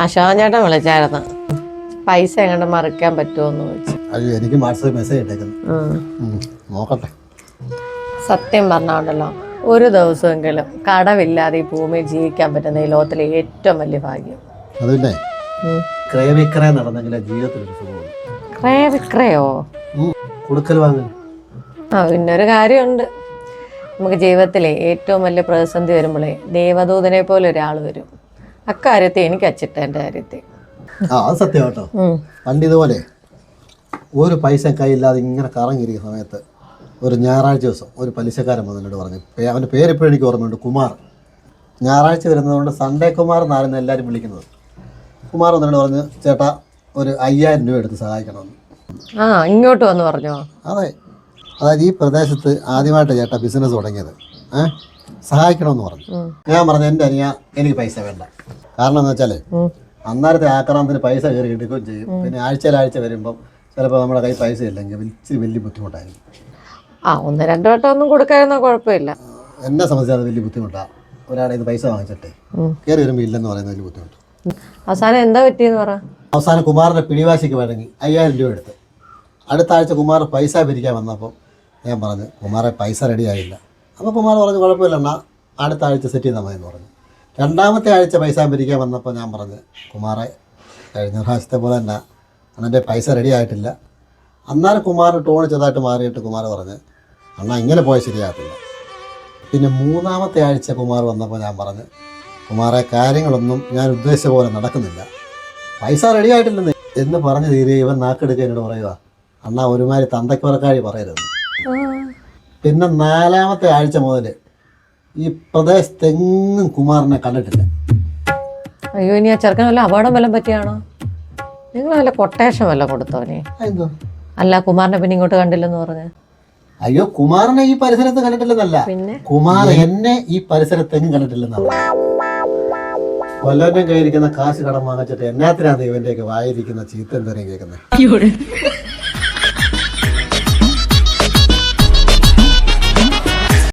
അശോകൻ ചേട്ടൻ വിളിച്ചായിരുന്നു, പൈസ എങ്ങോട്ട് മറിക്കാൻ പറ്റുമോന്ന് ചോദിച്ചു. അയ്യോ, എനിക്ക് വാട്സാപ്പിൽ മെസ്സേജ് ഇട്ടേക്കുന്നു. നോക്കട്ടെ. സത്യം പറഞ്ഞോണ്ടല്ലോ, ഒരു ദിവസമെങ്കിലും കടവില്ലാതെ ഈ ഭൂമിയിൽ ജീവിക്കാൻ പറ്റുന്ന ഈ ലോകത്തിലെ ഏറ്റവും വലിയ ഭാഗ്യം. അതില്ലേ ക്രയവിക്രയം നടന്നെങ്കിലേ ജീവിതത്തിലൊരു സുഖമുള്ളൂ. ക്രയവിക്രയോ? കൊടുക്കൽ വാങ്ങൽ. പിന്നൊരു കാര്യമുണ്ട്, നമുക്ക് ജീവിതത്തിലെ ഏറ്റവും വലിയ പ്രതിസന്ധി വരുമ്പോഴേ ദേവദൂതനെ പോലെ ഒരാൾ വരും. അക്കാര്യത്തെ എനിക്ക് അച്ചിട്ടേൻ്റെ കാര്യത്തിൽ. അത് സത്യം കേട്ടോ. പണ്ട് ഇതുപോലെ ഒരു പൈസ കയ്യില്ലാതെ ഇങ്ങനെ കറങ്ങിയിരിക്കുന്ന സമയത്ത് ഒരു ഞായറാഴ്ച ദിവസം ഒരു പലിശക്കാരൻ വന്നിട്ട് പറഞ്ഞു, അവൻ്റെ പേരിപ്പോഴും എനിക്ക് ഓർമ്മയുണ്ട്, കുമാർ. ഞായറാഴ്ച വരുന്നതുകൊണ്ട് സൺഡേ കുമാർ എന്നായിരുന്നു എല്ലാവരും വിളിക്കുന്നത്. കുമാർ വന്നിട്ട് പറഞ്ഞു, ചേട്ടാ ഒരു 5000 രൂപ എടുത്ത് സഹായിക്കണമെന്ന്. ഇങ്ങോട്ട് വന്ന് പറഞ്ഞോ? അതെ, അതായത് ഈ പ്രദേശത്ത് ആദ്യമായിട്ട് ചേട്ടാ ബിസിനസ് തുടങ്ങിയത്, സഹായിക്കണമെന്ന് പറഞ്ഞു. ഞാൻ പറഞ്ഞു, എൻ്റെ അനിയ എനിക്ക് പൈസ വേണ്ട. കാരണം എന്ന് വെച്ചാൽ അന്നേരത്തെ ആക്രമണത്തിന് പൈസ കയറി എടുക്കുകയും ചെയ്യും. പിന്നെ ആഴ്ച വരുമ്പം ചിലപ്പോൾ നമ്മുടെ കയ്യിൽ പൈസ ഇല്ലെങ്കിൽ ഇച്ചിരി വലിയ ബുദ്ധിമുട്ടായിരിക്കും. 1-2 വട്ടം ഒന്നും കൊടുക്കാതിരുന്നാൽ കുഴപ്പമില്ല. എന്നെ സംബന്ധിച്ച് അത് വലിയ ബുദ്ധിമുട്ടാണ്. ഒരാളെ ഇത് പൈസ വാങ്ങിച്ചിട്ടേ കയറി വരുമ്പോൾ ഇല്ലെന്ന് പറയുന്നത് വലിയ ബുദ്ധിമുട്ട്. അവസാനം എന്താ പറ്റിയെന്ന് പറ. അവസാനം കുമാറിൻ്റെ പിടിവാശിക്ക് വഴങ്ങി 5000 രൂപ എടുത്ത്. അടുത്ത ആഴ്ച കുമാർ പൈസ പിരിക്കാൻ വന്നപ്പോൾ ഞാൻ പറഞ്ഞു, കുമാറെ പൈസ റെഡി ആയില്ല. അപ്പോൾ കുമാർ പറഞ്ഞു, കുഴപ്പമില്ല എന്നാൽ അടുത്ത ആഴ്ച സെറ്റ് ചെയ്താൽ മതി എന്ന് പറഞ്ഞു. രണ്ടാമത്തെ ആഴ്ച പൈസ പിരിക്കാൻ വന്നപ്പോൾ ഞാൻ പറഞ്ഞു, കുമാറെ കഴിഞ്ഞ പ്രാവശ്യത്തെ പോലെ തന്നെ അണ്ണൻ്റെ പൈസ റെഡി ആയിട്ടില്ല. അന്നേരം കുമാറിന് ടോൺ ചെറുതായിട്ട് മാറിയിട്ട് കുമാർ പറഞ്ഞ്, അണ്ണാ ഇങ്ങനെ പോയാൽ ശരിയാകത്തില്ല. പിന്നെ മൂന്നാമത്തെ ആഴ്ച കുമാർ വന്നപ്പോൾ ഞാൻ പറഞ്ഞു, കുമാറെ കാര്യങ്ങളൊന്നും ഞാൻ ഉദ്ദേശിച്ച പോലെ നടക്കുന്നില്ല, പൈസ റെഡി ആയിട്ടില്ലെന്ന് എന്ന് പറഞ്ഞു തീരെ ഇവൻ നാക്കെടുക്കുക എന്നോട് പറയുക, അണ്ണാ ഒരുമാതിരി തന്തയ്ക്കുറക്കാഴി പറയരുത്. പിന്നെ 4-ാമത്തെ ആഴ്ച മുതൽ ഈ പ്രദേശത്തെങ്ങും കുമാറിനെ കണ്ടിട്ടില്ല. അയ്യോ, ഇനി ആ ചെറുക്കൻ വല്ല അപകടം വല്ലതും പറ്റിയാണോ? നിങ്ങൾ വല്ല കൊട്ടേഷൻ വല്ല കൊടുത്തോനെ? എന്തോ അല്ല, കുമാറിനെ പിന്നെ ഇങ്ങോട്ട് കണ്ടില്ലെന്ന് പറഞ്ഞ്. അയ്യോ, കുമാറിനെ ഈ പരിസരത്ത് കണ്ടിട്ടില്ലെന്നല്ല, പിന്നെ കുമാർ എന്നെ ഈ പരിസരത്തെങ്ങും കണ്ടിട്ടില്ലെന്നാണ്. കൊല്ലം കയ്യിരിക്കുന്ന കാശ് കടം വാങ്ങിച്ചിട്ട് എന്നാത്തിനാണ് ഇവന്റെയൊക്കെ വായിരിക്കുന്ന ചീത്ത എന്തോരം കേൾക്കുന്നത്.